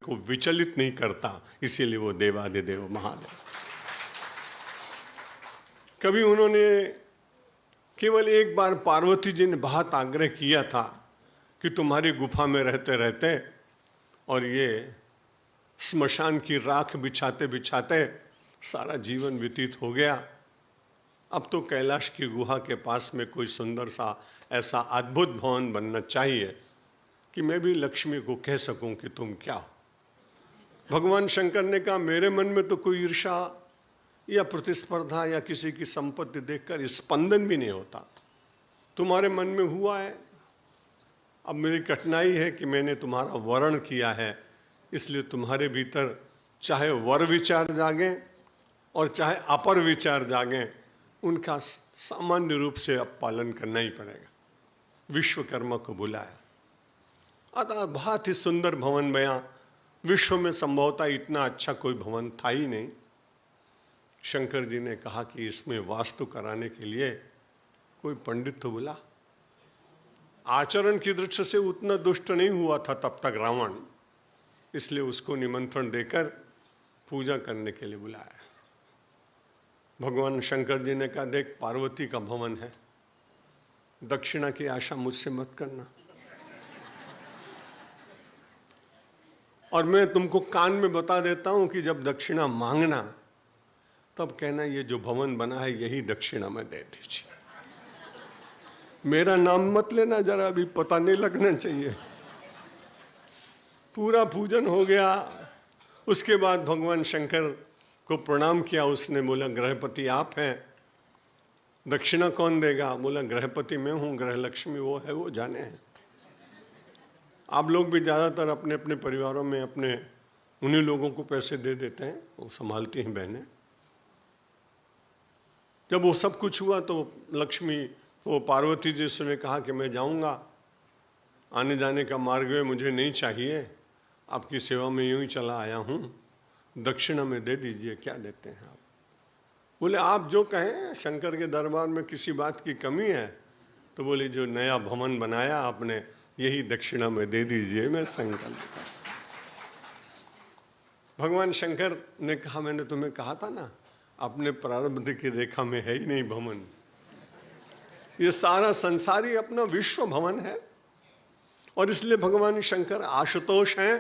को विचलित नहीं करता, इसीलिए वो देवाधिदेव महादेव। कभी उन्होंने केवल एक बार पार्वती जी ने बहुत आग्रह किया था कि तुम्हारी गुफा में रहते रहते और ये स्मशान की राख बिछाते बिछाते सारा जीवन व्यतीत हो गया, अब तो कैलाश की गुहा के पास में कोई सुंदर सा ऐसा अद्भुत भवन बनना चाहिए कि मैं भी लक्ष्मी को कह सकूं कि तुम क्या हो। भगवान शंकर ने कहा, मेरे मन में तो कोई ईर्ष्या या प्रतिस्पर्धा या किसी की संपत्ति देखकर स्पंदन भी नहीं होता, तुम्हारे मन में हुआ है। अब मेरी कठिनाई है कि मैंने तुम्हारा वर्ण किया है, इसलिए तुम्हारे भीतर चाहे वर विचार जागे और चाहे अपर विचार जागे, उनका सामान्य रूप से अब पालन करना ही पड़ेगा। विश्वकर्मा को बुलाया, अतः बहुत ही सुंदर भवन बया। विश्व में संभवतः इतना अच्छा कोई भवन था ही नहीं। शंकर जी ने कहा कि इसमें वास्तु कराने के लिए कोई पंडित तो बुला। आचरण की दृष्टि से उतना दुष्ट नहीं हुआ था तब तक रावण, इसलिए उसको निमंत्रण देकर पूजा करने के लिए बुलाया। भगवान शंकर जी ने कहा, देख पार्वती का भवन है, दक्षिणा की आशा मुझसे मत करना, और मैं तुमको कान में बता देता हूं कि जब दक्षिणा मांगना तब कहना ये जो भवन बना है यही दक्षिणा में दे दीजिए। मेरा नाम मत लेना, जरा अभी पता नहीं लगना चाहिए। पूरा पूजन हो गया। उसके बाद भगवान शंकर को प्रणाम किया। उसने बोला, ग्रहपति आप हैं, दक्षिणा कौन देगा? बोला, ग्रहपति मैं हूं, ग्रह लक्ष्मी वो है, वो जाने हैं। आप लोग भी ज़्यादातर अपने अपने परिवारों में अपने उन्हीं लोगों को पैसे दे देते हैं, वो संभालती हैं बहनें। जब वो सब कुछ हुआ तो लक्ष्मी, वो पार्वती जी से कहा कि मैं जाऊंगा, आने जाने का मार्ग है, मुझे नहीं चाहिए, आपकी सेवा में यूं ही चला आया हूं, दक्षिणा में दे दीजिए, क्या देते हैं आप? बोले, आप जो कहें, शंकर के दरबार में किसी बात की कमी है? तो बोले, जो नया भवन बनाया आपने यही दक्षिणा में दे दीजिए, मैं संकल्प करता। भगवान शंकर ने कहा, मैंने तुम्हें कहा था ना, अपने प्रारब्ध की रेखा में है ही नहीं भवन, ये सारा संसार ही अपना विश्व भवन है। और इसलिए भगवान शंकर आशुतोष हैं।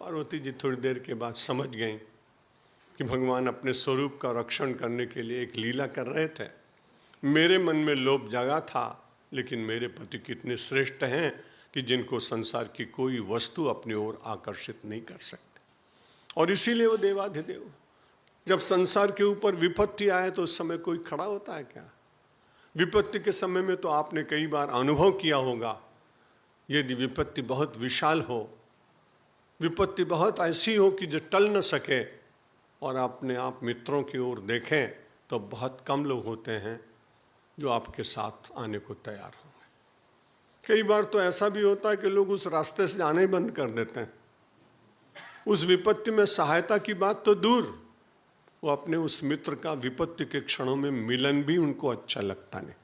पार्वती जी थोड़ी देर के बाद समझ गई कि भगवान अपने स्वरूप का रक्षण करने के लिए एक लीला कर रहे थे। मेरे मन में लोभ जागा था, लेकिन मेरे पति कितने श्रेष्ठ हैं कि जिनको संसार की कोई वस्तु अपनी ओर आकर्षित नहीं कर सकते, और इसीलिए वो देवाधिदेव। जब संसार के ऊपर विपत्ति आए तो उस समय कोई खड़ा होता है क्या? विपत्ति के समय में तो आपने कई बार अनुभव किया होगा, यदि विपत्ति बहुत विशाल हो, विपत्ति बहुत ऐसी हो कि जो टल न सके, और अपने आप मित्रों की ओर देखें तो बहुत कम लोग होते हैं जो आपके साथ आने को तैयार होंगे। कई बार तो ऐसा भी होता है कि लोग उस रास्ते से जाने ही बंद कर देते हैं। उस विपत्ति में सहायता की बात तो दूर, वो अपने उस मित्र का विपत्ति के क्षणों में मिलन भी उनको अच्छा लगता नहीं।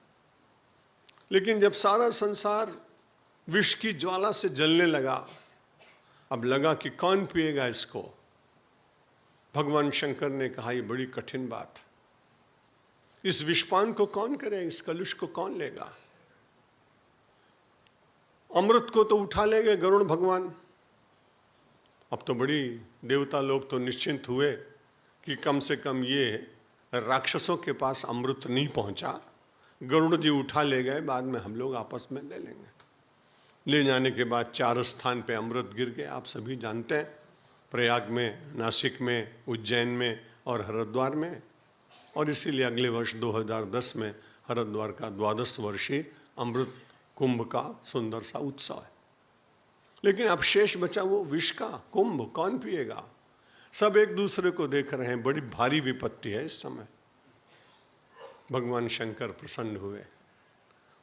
लेकिन जब सारा संसार विष की ज्वाला से जलने लगा, अब लगा कि कौन पिएगा इसको। भगवान शंकर ने कहा, ये बड़ी कठिन बात, इस विषपान को कौन करे, इस कलुष को कौन लेगा? अमृत को तो उठा ले गए गरुड़ भगवान। अब तो बड़ी देवता लोग तो निश्चिंत हुए कि कम से कम ये राक्षसों के पास अमृत नहीं पहुंचा, गरुड़ जी उठा ले गए, बाद में हम लोग आपस में ले लेंगे। ले जाने के बाद 4 स्थान पे अमृत गिर गए, आप सभी जानते हैं, प्रयाग में, नासिक में, उज्जैन में और हरिद्वार में। और इसीलिए अगले वर्ष 2010 में हरिद्वार का 12 वर्षीय अमृत कुंभ का सुंदर सा उत्सव है। लेकिन अब शेष बचा वो विष का कुंभ, कौन पिएगा? सब एक दूसरे को देख रहे हैं, बड़ी भारी विपत्ति है इस समय। भगवान शंकर प्रसन्न हुए,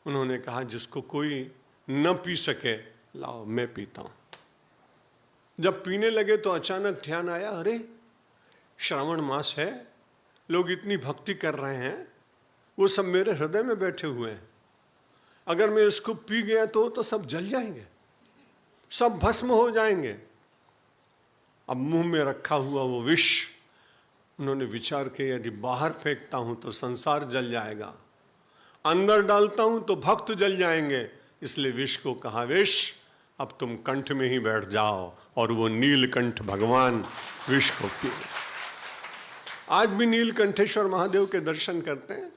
उन्होंने कहा, जिसको कोई न पी सके, लाओ मैं पीता हूं। जब पीने लगे तो अचानक ध्यान आया, अरे श्रावण मास है, लोग इतनी भक्ति कर रहे हैं, वो सब मेरे हृदय में बैठे हुए हैं, अगर मैं इसको पी गया तो सब जल जाएंगे, सब भस्म हो जाएंगे। अब मुंह में रखा हुआ वो विष, उन्होंने विचार किया यदि बाहर फेंकता हूं तो संसार जल जाएगा, अंदर डालता हूं तो भक्त जल जाएंगे, इसलिए विष को कहा विष अब तुम कंठ में ही बैठ जाओ, और वो नीलकंठ भगवान विष को पिए। आज भी नीलकंठेश्वर महादेव के दर्शन करते हैं,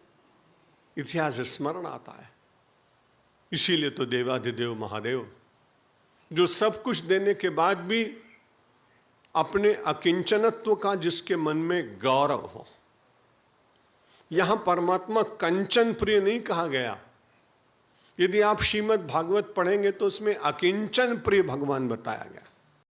इतिहास स्मरण आता है। इसीलिए तो देवाधिदेव महादेव जो सब कुछ देने के बाद भी अपने अकिंचनत्व का जिसके मन में गौरव हो। यहां परमात्मा कंचन प्रिय नहीं कहा गया। यदि आप श्रीमद् भागवत पढ़ेंगे तो उसमें अकिंचन प्रिय भगवान बताया गया।